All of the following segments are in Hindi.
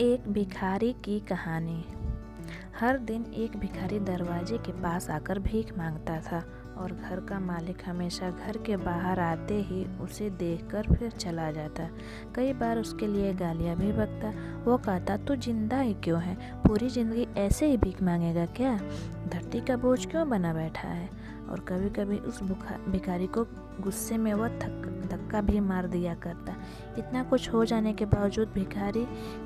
एक भिखारी की कहानी। हर दिन एक भिखारी दरवाजे के पास आकर भीख मांगता था और घर का मालिक हमेशा घर के बाहर आते ही उसे देखकर फिर चला जाता। कई बार उसके लिए गालियाँ भी बकता। वो कहता, तू जिंदा ही क्यों है? पूरी जिंदगी ऐसे ही भीख मांगेगा क्या? धरती का बोझ क्यों बना बैठा है? और कभी कभी उस भिखारी को गुस्से में वह धक्का भी मार दिया करता। इतना कुछ हो जाने के बावजूद भिखारी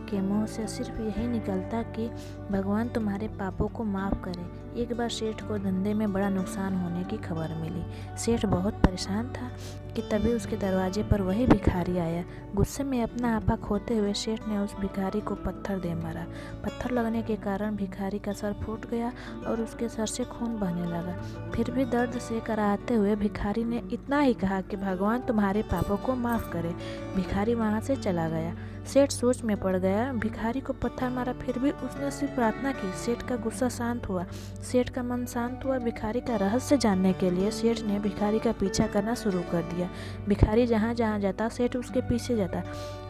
के मुंह से सिर्फ यही निकलता कि भगवान तुम्हारे पापों को माफ़ करे। एक बार सेठ को धंधे में बड़ा नुकसान होने की खबर मिली। सेठ बहुत परेशान था कि तभी उसके दरवाजे पर वही भिखारी आया। गुस्से में अपना आपा खोते हुए सेठ ने उस भिखारी को पत्थर दे मारा। पत्थर लगने के कारण भिखारी का सर फूट गया और उसके सर से खून बहने लगा। फिर भी दर्द से कराहते हुए भिखारी ने इतना ही कहा कि भगवान तुम्हारे पापों को माफ़ करे। भिखारी वहाँ से चला गया। सेठ सोच में पड़ गया। भिखारी को पत्थर मारा, फिर भी उसने सिर्फ प्रार्थना की। सेठ का गुस्सा शांत हुआ, सेठ का मन शांत हुआ। भिखारी का रहस्य जानने के लिए सेठ ने भिखारी का पीछा करना शुरू कर दिया। भिखारी जहाँ जहाँ जाता सेठ उसके पीछे जाता।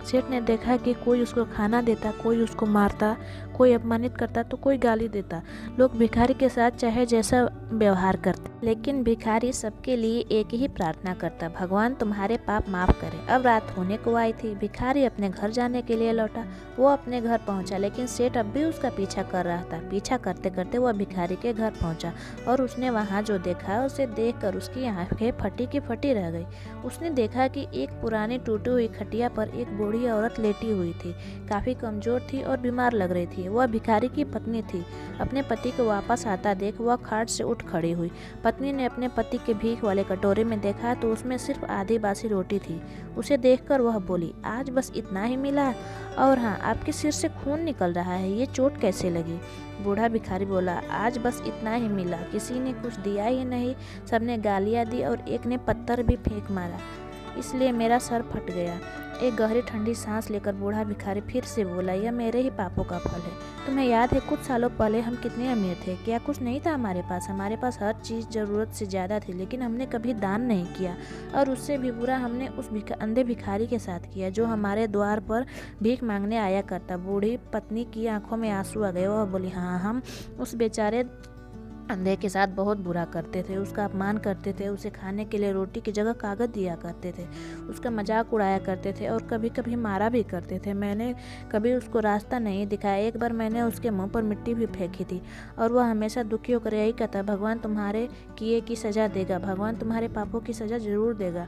सेठ ने देखा कि कोई उसको खाना देता, कोई उसको मारता, कोई अपमानित करता तो कोई गाली देता। लोग भिखारी के साथ चाहे जैसा व्यवहार करते, लेकिन भिखारी सबके लिए एक ही प्रार्थना करता, भगवान तुम्हारे पाप माफ़ करे। अब रात होने को आई थी। भिखारी अपने घर जाने के लिए लौटा। वो अपने घर पहुंचा, लेकिन सेठ अब भी उसका पीछा कर रहा था। पीछा करते करते वह भिखारी के घर पहुंचा और उसने वहां जो देखा उसे देखकर उसकी आंखें फटी की फटी रह गई। उसने देखा कि एक पुरानी टूटी हुई खटिया पर एक बूढ़ी औरत लेटी हुई थी। काफ़ी कमज़ोर थी और बीमार लग रही थी। वह भिखारी की पत्नी थी। अपने पति को वापस आता देख वह खाट से उठ खड़ी हुई। पत्नी ने अपने पति के भीख वाले कटोरे में देखा तो उसमें सिर्फ आधी बासी रोटी थी। उसे देखकर वह बोली, आज बस इतना ही मिला? और हाँ, आपके सिर से खून निकल रहा है, ये चोट कैसे लगी? बूढ़ा भिखारी बोला, आज बस इतना ही मिला, किसी ने कुछ दिया ही नहीं। सबने गालियाँ दी और एक ने पत्थर भी फेंक मारा, इसलिए मेरा सर फट गया। एक गहरी ठंडी सांस लेकर बूढ़ा भिखारी फिर से बोला, यह मेरे ही पापों का फल है। तुम्हें याद है कुछ सालों पहले हम कितने अमीर थे? क्या कुछ नहीं था हमारे पास हर चीज़ ज़रूरत से ज़्यादा थी, लेकिन हमने कभी दान नहीं किया। और उससे भी बुरा हमने उस अंधे भिखारी के साथ किया जो हमारे द्वार पर भीख मांगने आया करता। बूढ़ी पत्नी की आंखों में आंसू आ गए। वह बोली, हाँ, हम उस बेचारे अंधे के साथ बहुत बुरा करते थे, उसका अपमान करते थे, उसे खाने के लिए रोटी की जगह कागज दिया करते थे, उसका मजाक उड़ाया करते थे और कभी कभी मारा भी करते थे। मैंने कभी उसको रास्ता नहीं दिखाया। एक बार मैंने उसके मुंह पर मिट्टी भी फेंकी थी और वह हमेशा दुखी होकर यही कहता, भगवान तुम्हारे किए की सज़ा देगा, भगवान तुम्हारे पापों की सज़ा जरूर देगा।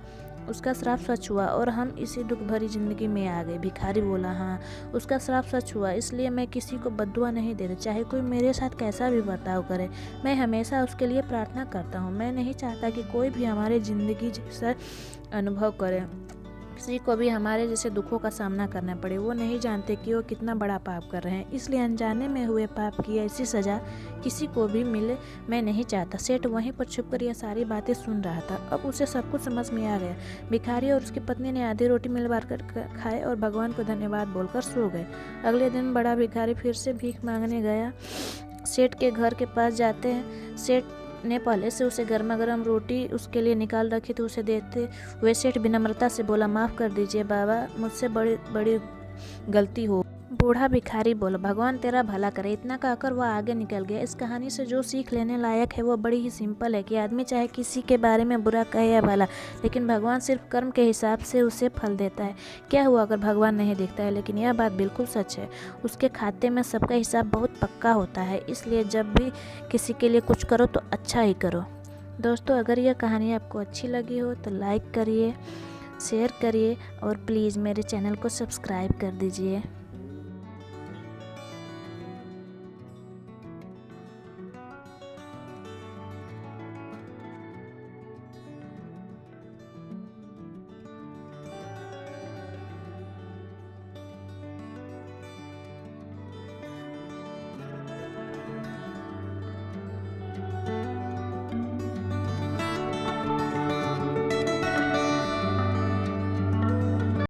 उसका श्राप सच हुआ और हम इसी दुख भरी जिंदगी में आ गए। भिखारी बोला, हाँ, उसका श्राप सच हुआ, इसलिए मैं किसी को बद्दुआ नहीं देता, चाहे कोई मेरे साथ कैसा भी बर्ताव करे। मैं हमेशा उसके लिए प्रार्थना करता हूँ। मैं नहीं चाहता कि कोई भी हमारे ज़िंदगी जैसा अनुभव करे, किसी को भी हमारे जैसे दुखों का सामना करना पड़े। वो नहीं जानते कि वो कितना बड़ा पाप कर रहे हैं, इसलिए अनजाने में हुए पाप की ऐसी सज़ा किसी को भी मिले मैं नहीं चाहता। सेठ वहीं पर छुपकर यह सारी बातें सुन रहा था। अब उसे सब कुछ समझ में आ गया। भिखारी और उसकी पत्नी ने आधी रोटी मिलवार कर खाए और भगवान को धन्यवाद बोलकर सो गए। अगले दिन बड़ा भिखारी फिर से भीख मांगने गया। सेठ के घर के पास जाते हैं। सेठ ने पहले से उसे गर्मा गर्म रोटी उसके लिए निकाल रखी थी। उसे देते हुए सेठ विनम्रता से बोला, माफ़ कर दीजिए बाबा, मुझसे बड़ी बड़ी गलती हो। बूढ़ा भिखारी बोला, भगवान तेरा भला करे। इतना कहकर वह आगे निकल गया। इस कहानी से जो सीख लेने लायक है वो बड़ी ही सिंपल है कि आदमी चाहे किसी के बारे में बुरा कहे या भला, लेकिन भगवान सिर्फ कर्म के हिसाब से उसे फल देता है। क्या हुआ अगर भगवान नहीं देखता है? लेकिन यह बात बिल्कुल सच है, उसके खाते में सबका हिसाब बहुत पक्का होता है। इसलिए जब भी किसी के लिए कुछ करो तो अच्छा ही करो। दोस्तों, अगर यह कहानी आपको अच्छी लगी हो तो लाइक करिए, शेयर करिए और प्लीज़ मेरे चैनल को सब्सक्राइब कर दीजिए।